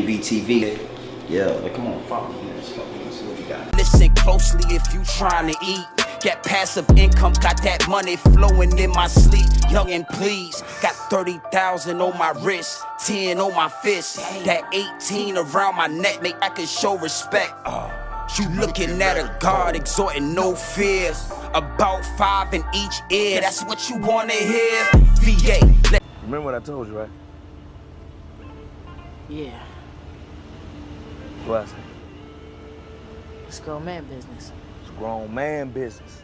BTV. Yeah, like, come on, follow me. Let's see what we got. Listen closely if you trying to eat. Get passive income, got that money flowing in my sleep. Young and please, got 30,000 on my wrist, 10 on my fist. That 18 around my neck, make I can show respect. You looking at a God exhorting no fear. About 5 in each ear, that's what you wanna hear. VA. Remember what I told you, right? Yeah, What I say? it's grown man business. It's grown man business.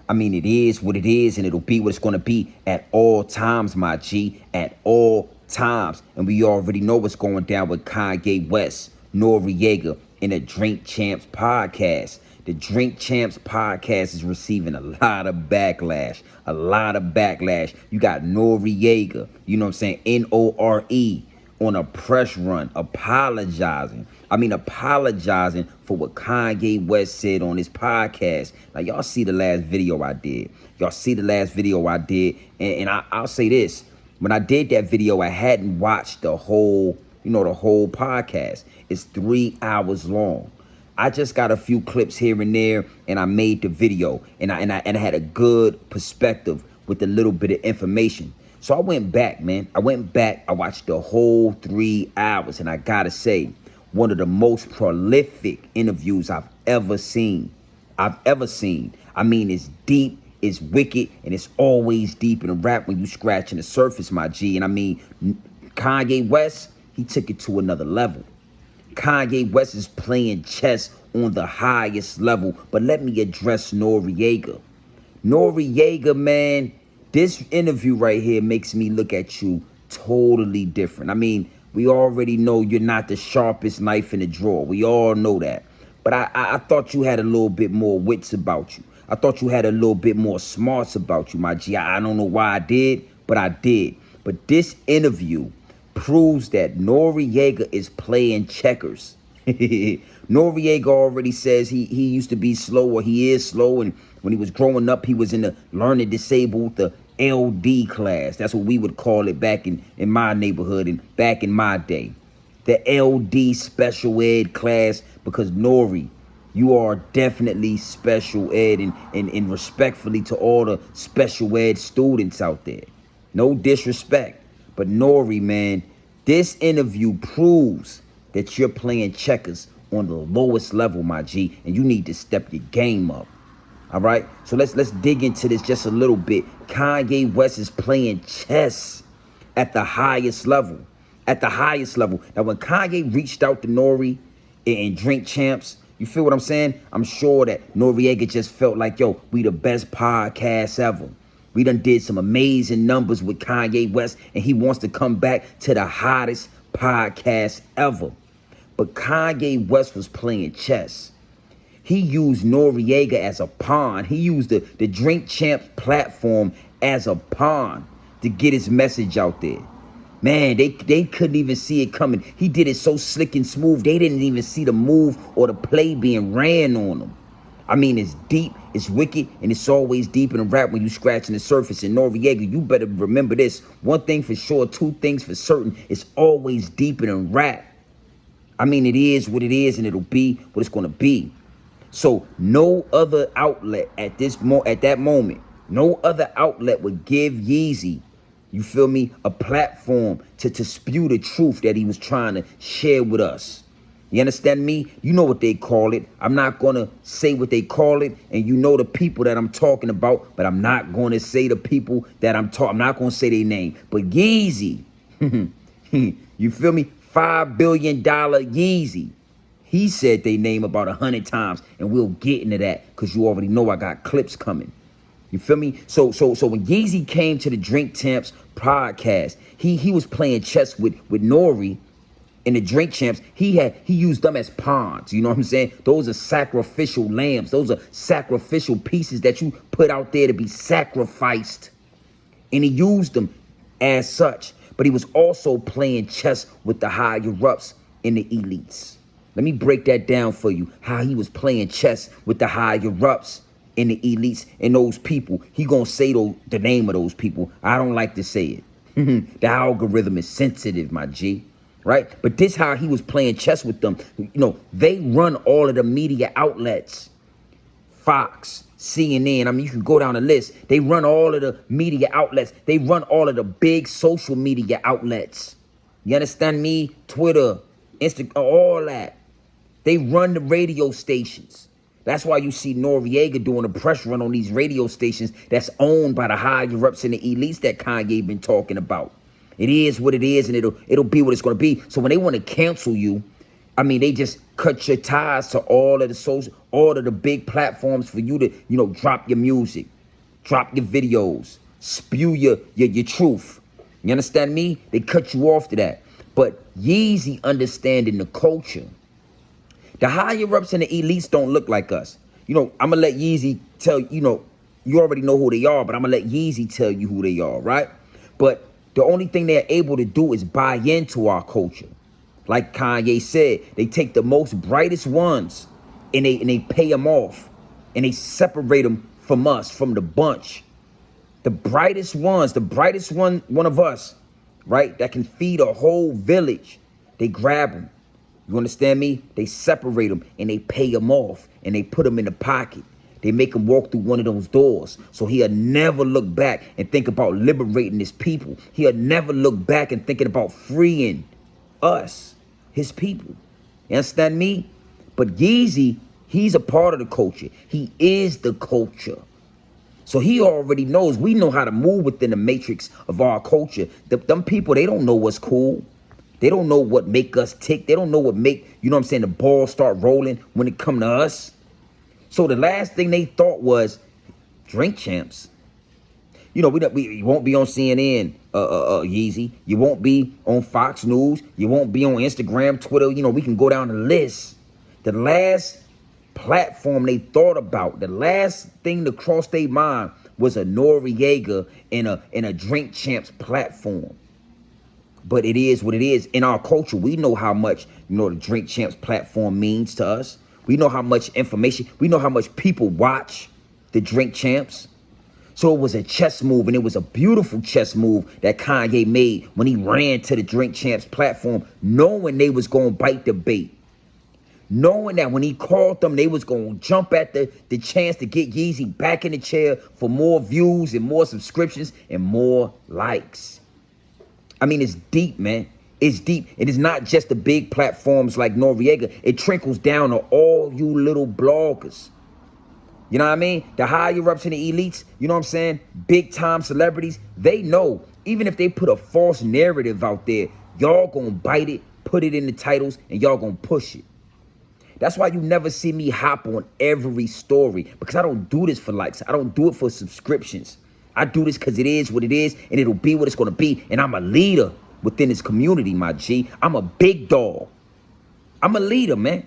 I mean, it is what it is, and it'll be what it's going to be at all times, my G, at all times. And we already know what's going down with Kanye West, Noriega, in the Drink Champs podcast. The Drink Champs podcast is receiving a lot of backlash, You got Noriega, you know what I'm saying, Nore, on a press run, apologizing for what Kanye West said on his podcast. Now, y'all see the last video I did. And I'll say this. When I did that video, I hadn't watched the whole podcast. It's 3 hours long. I just got a few clips here and there, and I made the video, and I had a good perspective with a little bit of information. So I went back, man. I watched the whole 3 hours, and I gotta say, one of the most prolific interviews I've ever seen. I mean, it's deep, it's wicked, and it's always deep in a rap when you scratching the surface, my G. And I mean, Kanye West, he took it to another level. Kanye West is playing chess on the highest level. But let me address Noriega. Noriega, man, this interview right here makes me look at you totally different. I mean, we already know you're not the sharpest knife in the drawer. We all know that. But I thought you had a little bit more wits about you. I thought you had a little bit more smarts about you, my G. I don't know why I did, but I did. But this interview proves that Noriega is playing checkers. Noriega already says he used to be slow, or he is slow, and when he was growing up, he was in the learning disabled, the LD class. That's what we would call it back in my neighborhood and back in my day. The LD special ed class, because Nori, you are definitely special ed, and respectfully to all the special ed students out there. No disrespect. But Nori, man, this interview proves that you're playing checkers on the lowest level, my G, and you need to step your game up. All right? So let's dig into this just a little bit. Kanye West is playing chess at the highest level. Now, when Kanye reached out to Nori and Drink Champs, you feel what I'm saying? I'm sure that Noriega just felt like, yo, we the best podcast ever. We done did some amazing numbers with Kanye West, and he wants to come back to the hottest podcast ever. But Kanye West was playing chess. He used Noriega as a pawn. He used the Drink Champs platform as a pawn to get his message out there. Man, they couldn't even see it coming. He did it so slick and smooth, they didn't even see the move or the play being ran on them. I mean, it's deep, it's wicked, and it's always deep in a rap when you scratching the surface. And Noriega, you better remember this. One thing for sure, two things for certain, it's always deep in a rap. I mean, it is what it is, and it'll be what it's going to be. So no other outlet at that moment, no other outlet would give Yeezy, you feel me, a platform to spew the truth that he was trying to share with us. You understand me? You know what they call it. I'm not going to say what they call it, and you know the people that I'm talking about, but I'm not going to say the people that I'm not going to say their name. But Yeezy, you feel me? $5 billion Yeezy. He said they name about 100 times, and we'll get into that because you already know I got clips coming. You feel me? So when Yeezy came to the Drink Champs podcast, he was playing chess with Nori in the Drink Champs. He used them as pawns. You know what I'm saying? Those are sacrificial lambs. Those are sacrificial pieces that you put out there to be sacrificed. And he used them as such. But he was also playing chess with the higher ups and the elites. Let me break that down for you, how he was playing chess with the higher-ups and the elites and those people. He gonna say the name of those people. I don't like to say it. The algorithm is sensitive, my G. Right? But this how he was playing chess with them. You know, they run all of the media outlets. Fox, CNN, I mean, you can go down the list. They run all of the media outlets. They run all of the big social media outlets. You understand me? Twitter, Instagram, all that. They run the radio stations. That's why you see Noriega doing a press run on these radio stations that's owned by the higher-ups and the elites that Kanye been talking about. It is what it is, and it'll be what it's going to be. So when they want to cancel you, I mean, they just cut your ties to all of the big platforms for you to, you know, drop your music, drop your videos, spew your truth. You understand me? They cut you off to that. But Yeezy understanding the culture. The higher-ups and the elites don't look like us. You know, I'm going to let Yeezy tell you, know, you already know who they are, but I'm going to let Yeezy tell you who they are, right? But the only thing they're able to do is buy into our culture. Like Kanye said, they take the most brightest ones and they pay them off. And they separate them from us, from the bunch. The brightest ones, the brightest one of us, right, that can feed a whole village, they grab them. You understand me? They separate them and they pay them off and they put them in the pocket. They make him walk through one of those doors. So he'll never look back and think about liberating his people. He'll never look back and thinking about freeing us, his people. You understand me? But Yeezy, he's a part of the culture. He is the culture. So he already knows. We know how to move within the matrix of our culture. Them people, they don't know what's cool. They don't know what make us tick. They don't know what make, you know what I'm saying, the ball start rolling when it come to us. So the last thing they thought was drink champs. You know, we won't be on CNN, Yeezy. You won't be on Fox News. You won't be on Instagram, Twitter. You know, we can go down the list. The last platform they thought about, the last thing to cross their mind was a Noriega and a drink champs platform. But it is what it is. In our culture, we know how much, you know, the drink champs platform means to us. We know how much information, we know how much people watch the drink champs. So it was a chess move, and it was a beautiful chess move that Kanye made when he ran to the drink champs platform, knowing they was going to bite the bait. Knowing that when he called them, they was going to jump at the chance to get Yeezy back in the chair for more views and more subscriptions and more likes. I mean, it's deep, man. It's deep. It is not just the big platforms like Noriega. It trickles down to all you little bloggers. You know what I mean? The higher-ups and the elites, you know what I'm saying? Big-time celebrities, they know. Even if they put a false narrative out there, y'all gonna bite it, put it in the titles, and y'all gonna push it. That's why you never see me hop on every story, because I don't do this for likes. I don't do it for subscriptions. I do this because it is what it is, and it'll be what it's gonna be, and I'm a leader within this community, my G. I'm a big dog. I'm a leader, man.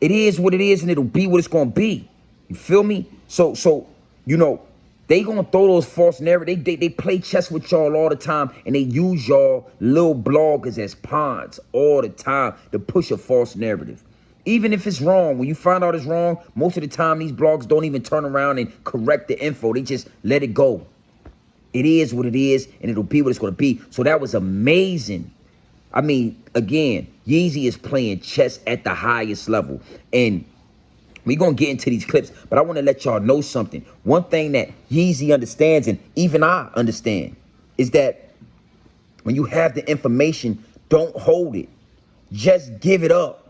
It is what it is, and it'll be what it's gonna be. You feel me? So you know, they gonna throw those false narratives. They play chess with y'all all the time, and they use y'all little bloggers as pawns all the time to push a false narrative. Even if it's wrong, when you find out it's wrong, most of the time these blogs don't even turn around and correct the info. They just let it go. It is what it is, and it'll be what it's going to be. So that was amazing. I mean, again, Yeezy is playing chess at the highest level. And we're going to get into these clips, but I want to let y'all know something. One thing that Yeezy understands, and even I understand, is that when you have the information, don't hold it. Just give it up.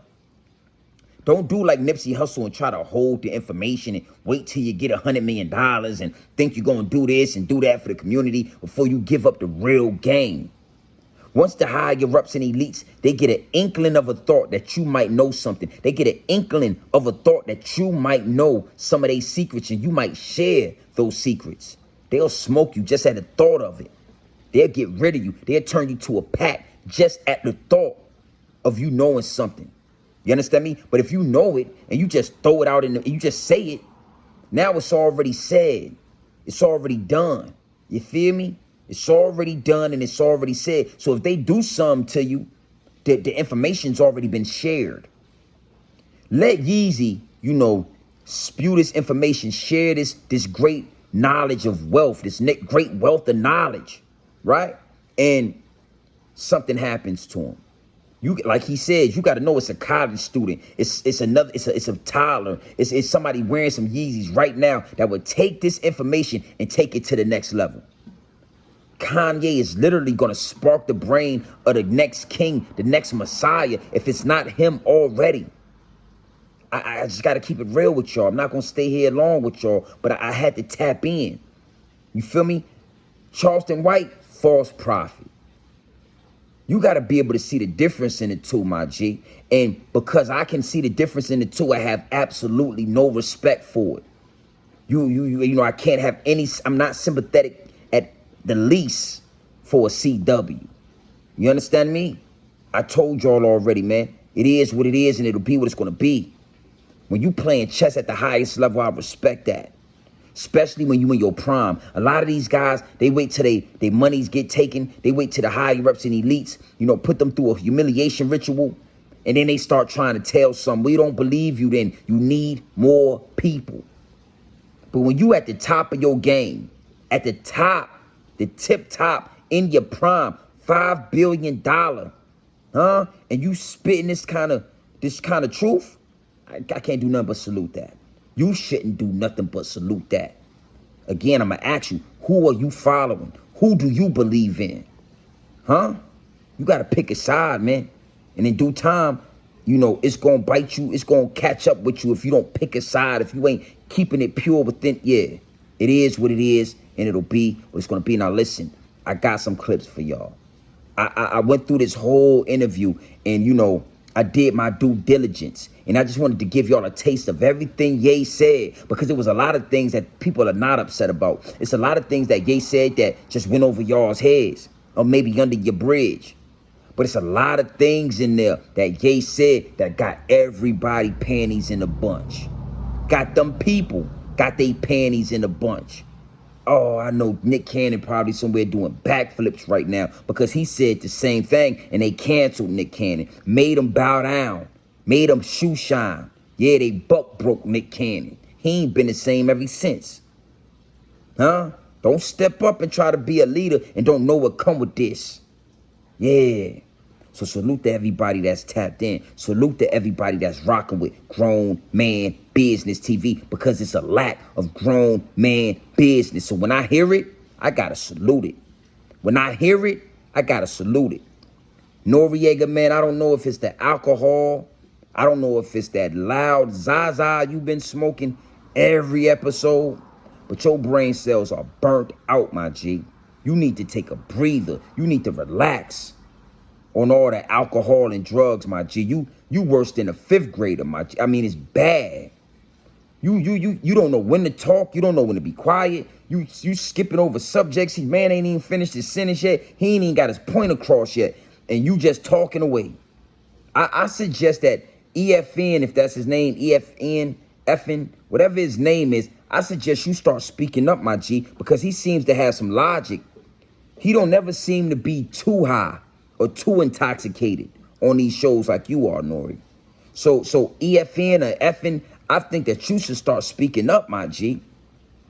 Don't do like Nipsey Hussle and try to hold the information and wait till you get $100 million and think you're going to do this and do that for the community before you give up the real game. Once the higher-ups and elites, they get an inkling of a thought that you might know something. They get an inkling of a thought that you might know some of their secrets and you might share those secrets. They'll smoke you just at the thought of it. They'll get rid of you. They'll turn you to a pack just at the thought of you knowing something. You understand me? But if you know it and you just throw it out and you just say it, now it's already said. It's already done. You feel me? It's already done and it's already said. So if they do something to you, the information's already been shared. Let Yeezy, spew this information, share this great knowledge of wealth, this great wealth of knowledge, right? And something happens to him. You, like he said, you got to know it's a college student. It's a toddler. It's somebody wearing some Yeezys right now that would take this information and take it to the next level. Kanye is literally going to spark the brain of the next king, the next Messiah, if it's not him already. I just got to keep it real with y'all. I'm not going to stay here long with y'all, but I had to tap in. You feel me? Charleston White, false prophet. You got to be able to see the difference in the two, my G. And because I can see the difference in the two, I have absolutely no respect for it. I can't have any, I'm not sympathetic at the least for a CW. You understand me? I told y'all already, man. It is what it is, and it'll be what it's going to be. When you playing chess at the highest level, I respect that. Especially when you in your prime. A lot of these guys, they wait till they monies get taken. They wait till the higher reps and elites, put them through a humiliation ritual. And then they start trying to tell some, we don't believe you, then you need more people. But when you at the top of your game, at the top, the tip top, in your prime, $5 billion, and you spitting this kind of truth, I can't do nothing but salute that. You shouldn't do nothing but salute that. Again, I'm going to ask you, who are you following? Who do you believe in? You got to pick a side, man. And in due time, it's going to bite you. It's going to catch up with you if you don't pick a side, if you ain't keeping it pure within. Yeah, it is what it is, and it'll be what it's going to be. Now, listen, I got some clips for y'all. I went through this whole interview, and, I did my due diligence. And I just wanted to give y'all a taste of everything Ye said, because there was a lot of things that people are not upset about. It's a lot of things that Ye said that just went over y'all's heads, or maybe under your bridge. But it's a lot of things in there that Ye said that got everybody panties in a bunch. Got them people, got they panties in a bunch. Oh, I know Nick Cannon probably somewhere doing backflips right now because he said the same thing and they canceled Nick Cannon. Made him bow down. Made him shoe shine. Yeah, they buck broke Nick Cannon. He ain't been the same ever since. Don't step up and try to be a leader and don't know what come with this. Yeah. So salute to everybody that's tapped in. Salute to everybody that's rocking with Grown Man Business TV, because it's a lack of grown man business. So when I hear it, I gotta salute it. When I hear it, I gotta salute it. Noriega, man, I don't know if it's the alcohol. I don't know if it's that loud Zaza you've been smoking every episode, but your brain cells are burnt out, my G. You need to take a breather. You need to relax on all that alcohol and drugs, my G. You worse than a fifth grader, my G. I mean, it's bad. You don't know when to talk. You don't know when to be quiet. You skipping over subjects. His man ain't even finished his sentence yet. He ain't even got his point across yet. And you just talking away. I suggest that EFN, if that's his name, EFN, whatever his name is, I suggest you start speaking up, my G, because he seems to have some logic. He don't never seem to be too high or too intoxicated on these shows like you are, Nore. So EFN or effing, I think that you should start speaking up, my G.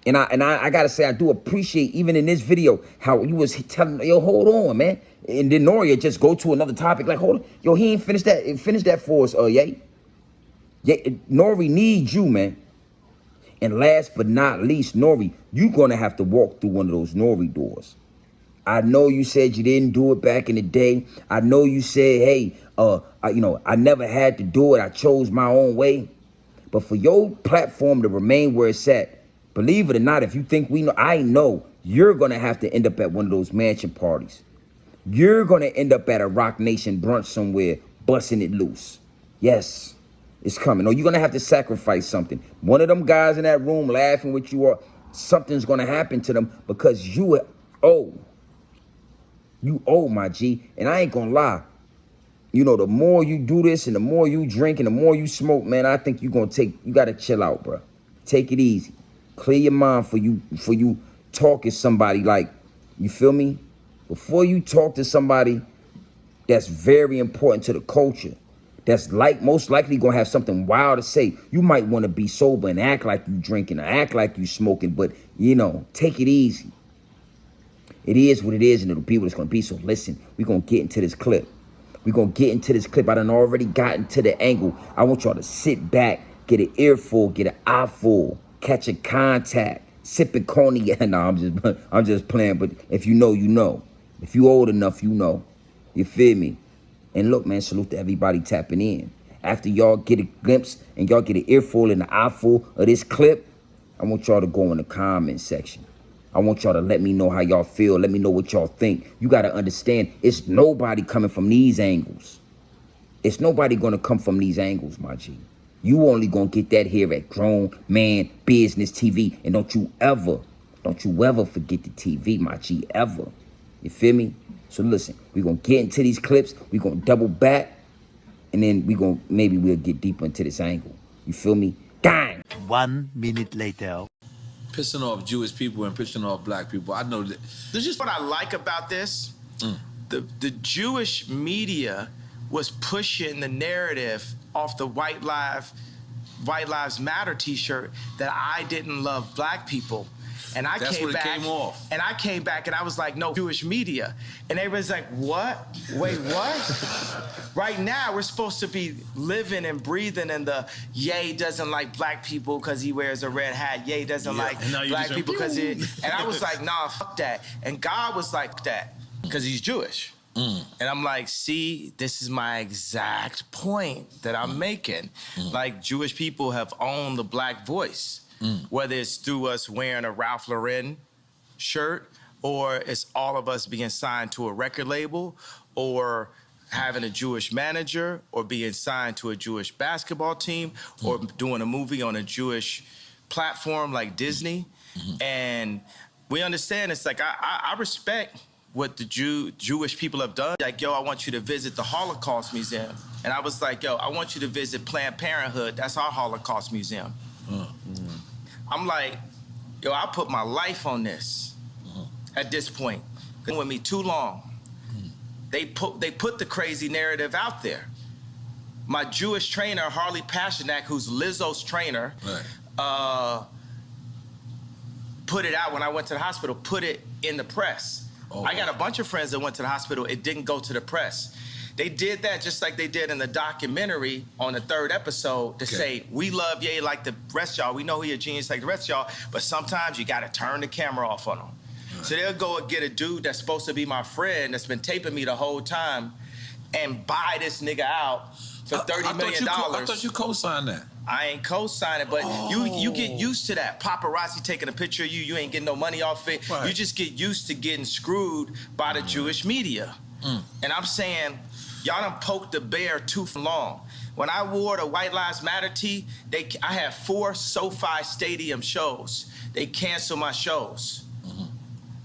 And I gotta say, I do appreciate, even in this video, how you was telling, yo, hold on, man. And then Noriega just go to another topic, like, hold on. Yo, he ain't finished that. Finish that for us, Ye. Nore needs you, man. And last but not least, Nore, you gonna have to walk through one of those Nore doors. I know you said you didn't do it back in the day. I know you said, hey, I never had to do it. I chose my own way. But for your platform to remain where it's at, believe it or not, if you think we know, I know you're going to have to end up at one of those mansion parties. You're going to end up at a Rock Nation brunch somewhere, busting it loose. Yes, it's coming. Or you're going to have to sacrifice something. One of them guys in that room laughing with you, or something's going to happen to them because you owe. You owe, my G. And I ain't going to lie. The more you do this and the more you drink and the more you smoke, man, I think you got to chill out, bro. Take it easy. Clear your mind for you talking to somebody like, you feel me? Before you talk to somebody that's very important to the culture, that's most likely gonna have something wild to say. You might want to be sober and act like you drinking or act like you smoking, but you know, take it easy. It is what it is, and it'll be what it's gonna be. So listen, we're gonna get into this clip. We're gonna get into this clip. I done already gotten to the angle. I want y'all to sit back, get an earful, get an eye full, catch a contact, sipping cognac. No, I'm just playing, but if you know, you know. If you old enough, you know. You feel me? And look, man, salute to everybody tapping in. After y'all get a glimpse and y'all get an earful and an eyeful of this clip, I want y'all to go in the comment section. I want y'all to let me know how y'all feel. Let me know what y'all think. You got to understand, it's nobody coming from these angles. It's nobody going to come from these angles, my G. You only going to get that here at Grown Man Business TV. And don't you ever forget the TV, my G, ever. You feel me? So listen, we're going to get into these clips. We're going to double back. And then maybe we'll get deeper into this angle. You feel me? Gang! 1 minute later. Pissing off Jewish people and pissing off black people. I know that. This is what I like about this. The Jewish media was pushing the narrative off the White Lives Matter t-shirt that I didn't love black people. And That's came what back, it came off. and I came back and I was like, no, Jewish media. And everybody's like, what? Wait, what? Right now, we're supposed to be living and breathing in the, Ye doesn't like black people because he wears a red hat. Ye doesn't like black people because he, and I was like, nah, fuck that. And God was like, that, because he's Jewish. And I'm like, see, this is my exact point that I'm making. Like, Jewish people have owned the black voice. Whether it's through us wearing a Ralph Lauren shirt, or it's all of us being signed to a record label, or having a Jewish manager, or being signed to a Jewish basketball team, or doing a movie on a Jewish platform like Disney. And we understand it's like, I respect what the Jewish people have done. Like, yo, I want you to visit the Holocaust Museum. And I was like, yo, I want you to visit Planned Parenthood. That's our Holocaust Museum. I'm like, yo, I put my life on this at this point. Been with me too long. They put the crazy narrative out there. My Jewish trainer, Harley Pasternak, who's Lizzo's trainer, put it out when I went to the hospital, put it in the press. I got a bunch of friends that went to the hospital. It didn't go to the press. They did that just like they did in the documentary on the 3rd episode to say, we love Ye like the rest of y'all. We know he a genius like the rest of y'all, but sometimes you got to turn the camera off on him. So they'll go and get a dude that's supposed to be my friend that's been taping me the whole time and buy this nigga out for $30 million. I thought you co-signed that. I ain't co-signing, but you get used to that. Paparazzi taking a picture of you, you ain't getting no money off it. Right. You just get used to getting screwed by the Jewish media. And I'm saying, y'all done poked the bear too long. When I wore the White Lives Matter tee, I had 4 SoFi Stadium shows. They canceled my shows.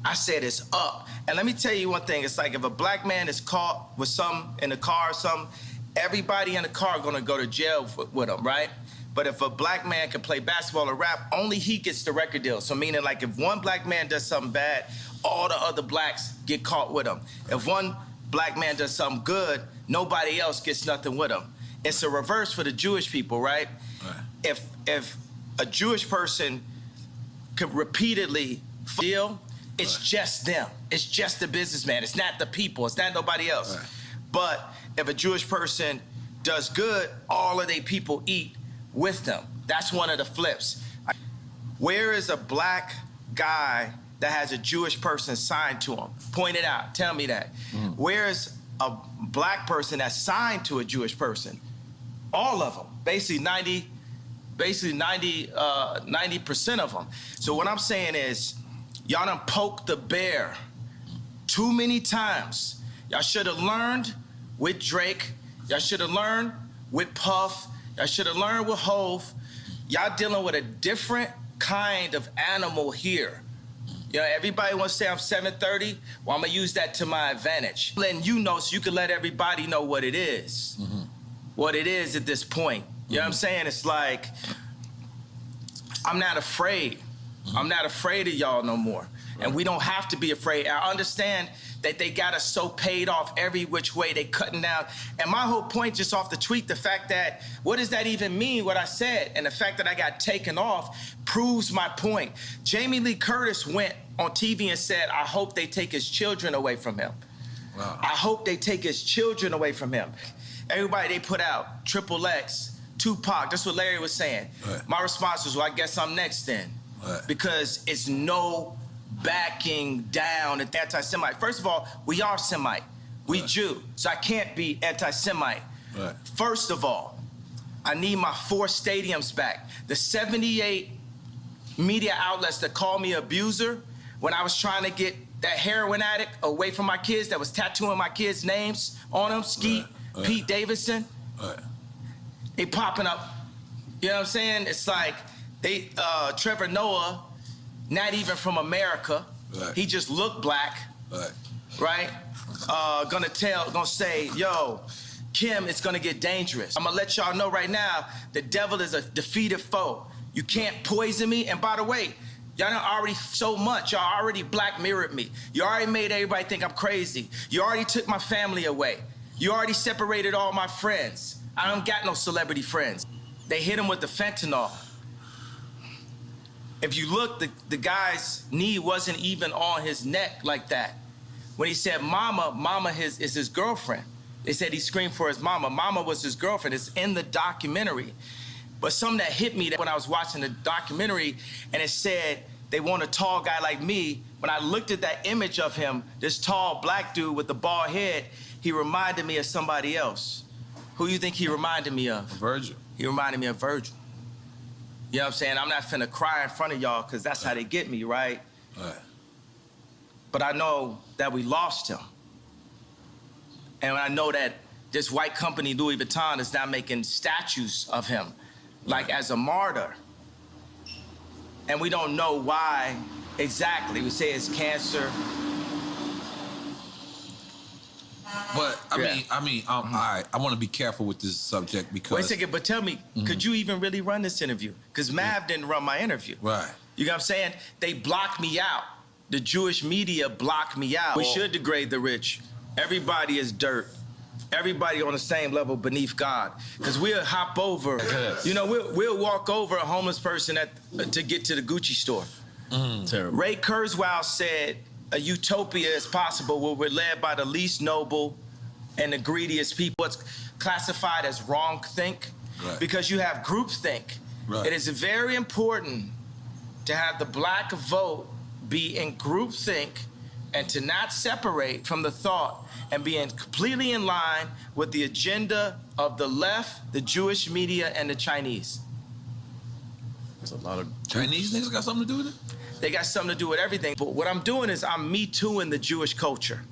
I said it's up. And let me tell you one thing. It's like if a black man is caught with something in the car or something, everybody in the car gonna go to jail with him, right? But if a black man can play basketball or rap, only he gets the record deal. So meaning like if one black man does something bad, all the other blacks get caught with him. If one black man does something good, nobody else gets nothing with him. It's a reverse for the Jewish people, right? If a Jewish person could repeatedly deal, it's just them. It's just the businessman. It's not the people. It's not nobody else. But if a Jewish person does good, all of their people eat with them. That's one of the flips. Where is a black guy that has a Jewish person signed to him? Point it out. Tell me that. Where is a black person that's signed to a Jewish person? All of them. Basically 90% of them. So what I'm saying is, y'all done poked the bear too many times. Y'all should have learned with Drake. Y'all should have learned with Puff. Y'all should have learned with Hove. Y'all dealing with a different kind of animal here. You know, everybody wants to say I'm 730. Well, I'm gonna use that to my advantage. Letting you know so you can let everybody know what it is. What it is at this point. You know what I'm saying? It's like, I'm not afraid. I'm not afraid of y'all no more. And we don't have to be afraid. I understand that they got us so paid off every which way, they cutting down. And my whole point just off the tweet, the fact that, what does that even mean, what I said? And the fact that I got taken off proves my point. Jamie Lee Curtis went on TV and said, I hope they take his children away from him. Wow. I hope they take his children away from him. Everybody they put out, Triple X, Tupac, that's what Larry was saying. Right. My response was, well, I guess I'm next then. Right. Because it's no backing down at anti-Semite. First of all, we are Semite. We Right. Jew, so I can't be anti-Semite. Right. First of all, I need my 4 stadiums back. The 78 media outlets that called me abuser when I was trying to get that heroin addict away from my kids that was tattooing my kids' names on them, Skeet, Right. Pete Davidson, Right. they popping up. You know what I'm saying? It's like they, Trevor Noah, not even from America. Right. He just looked black, Right. right? Gonna say, yo, Kim, it's gonna get dangerous. I'm gonna let y'all know right now, the devil is a defeated foe. You can't poison me. And by the way, y'all done already so much. Y'all already black mirrored me. You already made everybody think I'm crazy. You already took my family away. You already separated all my friends. I don't got no celebrity friends. They hit him with the fentanyl. If you look, the guy's knee wasn't even on his neck like that. When he said mama, mama is his girlfriend. They said he screamed for his mama. Mama was his girlfriend. It's in the documentary. But something that hit me when I was watching the documentary, and it said they want a tall guy like me. When I looked at that image of him, this tall black dude with the bald head, he reminded me of somebody else. Who you think he reminded me of? Virgil. He reminded me of Virgil. You know what I'm saying? I'm not finna cry in front of y'all because that's how they get me, right? Right. But I know that we lost him. And I know that this white company, Louis Vuitton, is now making statues of him, like as a martyr. And we don't know why exactly. We say it's cancer. But I Yeah. mean, all right. I want to be careful with this subject because. Wait a second, but tell me, could you even really run this interview? Because Mav didn't run my interview. Right. You know what I'm saying? They blocked me out. The Jewish media blocked me out. We should degrade the rich. Everybody is dirt. Everybody on the same level beneath God. Because we'll hop over. Yes. You know, we'll walk over a homeless person to get to the Gucci store. Terrible. Ray Kurzweil said a utopia is possible where we're led by the least noble and the greediest people. What's classified as wrong think. Right. Because you have groupthink. Right. It is very important to have the black vote be in groupthink and to not separate from the thought and be completely in line with the agenda of the left, the Jewish media, and the Chinese. There's a lot of Chinese niggas got something to do with it? They got something to do with everything. But what I'm doing is I'm Me Tooing the Jewish culture.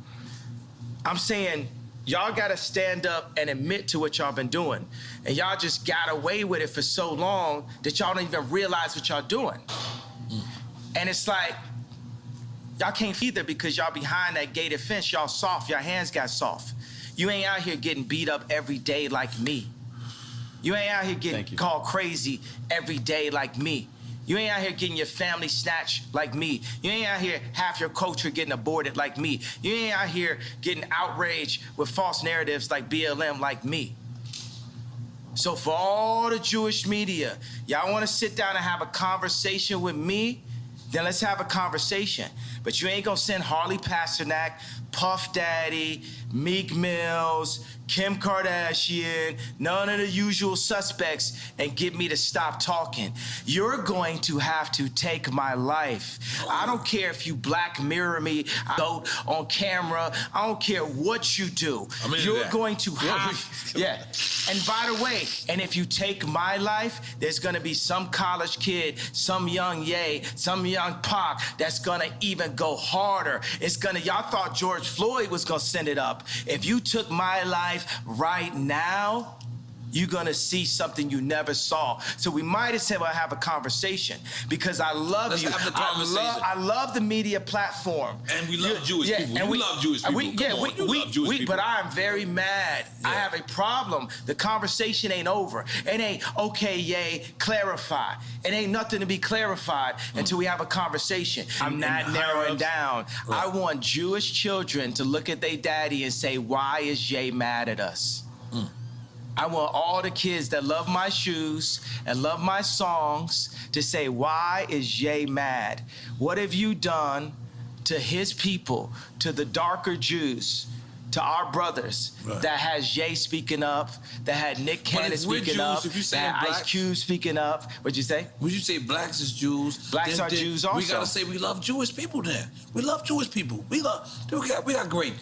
I'm saying y'all gotta stand up and admit to what y'all been doing. And y'all just got away with it for so long that y'all don't even realize what y'all doing. And it's like, y'all can't either because y'all behind that gated fence, y'all soft, y'all hands got soft. You ain't out here getting beat up every day like me. You ain't out here getting called crazy every day like me. You ain't out here getting your family snatched like me. You ain't out here half your culture getting aborted like me. You ain't out here getting outraged with false narratives like BLM like me. So for all the Jewish media, y'all wanna sit down and have a conversation with me? Then let's have a conversation. But you ain't gonna send Harley Pasternak, Puff Daddy, Meek Mills, Kim Kardashian, none of the usual suspects and get me to stop talking. You're going to have to take my life. I don't care if you black mirror me, I go on camera, I don't care what you do. You're going to have, yeah. And by the way, and if you take my life, there's gonna be some college kid, some young Ye, some young Pac that's gonna even go harder. It's gonna, y'all thought George Floyd was gonna send it up. If you took my life right now, you're gonna see something you never saw. So we might as well have a conversation because I love Let's you. have the conversation. I love the media platform. And we love Jewish people. And you love Jewish people. You love Jewish people. But I'm very mad. Yeah. I have a problem. The conversation ain't over. It ain't, okay, yay, clarify. It ain't nothing to be clarified until we have a conversation. I'm not narrowing down. I want Jewish children to look at their daddy and say, why is Jay mad at us? I want all the kids that love my shoes and love my songs to say, why is Jay mad? What have you done to his people, to the darker Jews, to our brothers that has Jay speaking up, that had Nick Cannon speaking up, that had Ice Cube speaking up? What'd you say? Would you say blacks is Jews? Blacks are Jews also. We gotta say we love Jewish people then. We love Jewish people. We got great.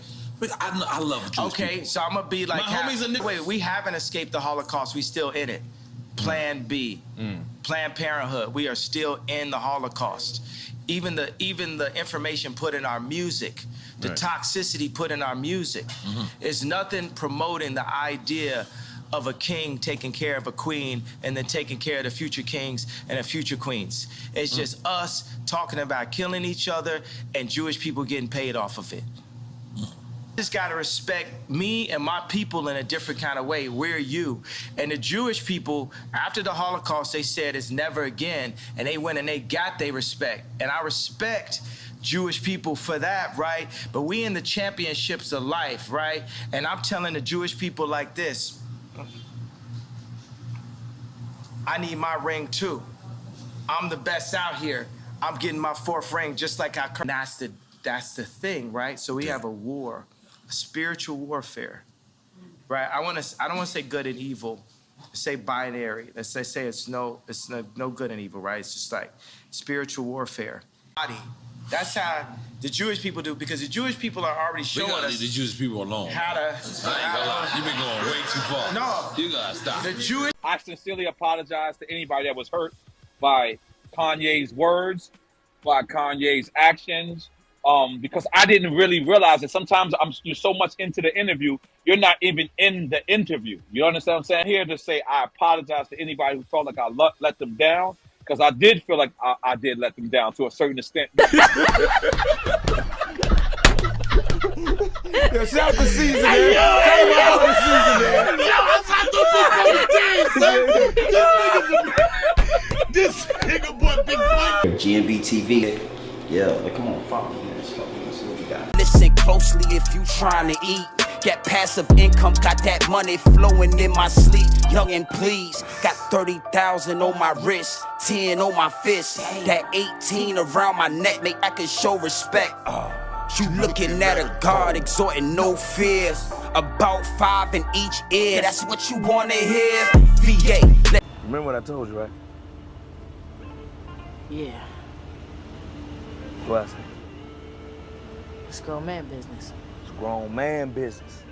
I love Jewish people. So I'm gonna be like, my homies are wait, we haven't escaped the Holocaust. We still in it. Plan B, Planned Parenthood. We are still in the Holocaust. Even the information put in our music, the toxicity put in our music, is nothing promoting the idea of a king taking care of a queen and then taking care of the future kings and the future queens. It's just us talking about killing each other and Jewish people getting paid off of it. Just gotta respect me and my people in a different kind of way. We're you. And the Jewish people, after the Holocaust, they said it's never again. And they went and they got their respect. And I respect Jewish people for that, right? But we in the championships of life, right? And I'm telling the Jewish people like this, I need my ring too. I'm the best out here. I'm getting my 4th ring just like I. That's the thing, right? So we have a war. Spiritual warfare, right? I don't want to say good and evil. Say binary. Let's say it's no good and evil, right? It's just like spiritual warfare. That's how the Jewish people do, because the Jewish people are already showing us. Leave the Jewish people alone. How to. I ain't gonna lie. You've been going way too far. No, you gotta stop. The Jewish. I sincerely apologize to anybody that was hurt by Kanye's words, by Kanye's actions. Because I didn't really realize it. Sometimes you're so much into the interview, you're not even in the interview. You understand what I'm saying? Here to say I apologize to anybody who felt like I let them down, because I did feel like I did let them down to a certain extent. Yo, shout the season, man. Shout the season, man. Yo, this nigga boy big boy. GMB TV. Yeah, come on, follow me. Let's see what we got. Listen closely if you trying to eat. Get passive income, got that money flowing in my sleep. Young and please, got 30,000 on my wrist, 10 on my fist, that 18 around my neck, make I can show respect. You looking at a God exhorting no fear, about 5 in each ear, that's what you wanna hear. VA. Remember what I told you, right? Yeah, What I say? it's grown man business. It's grown man business.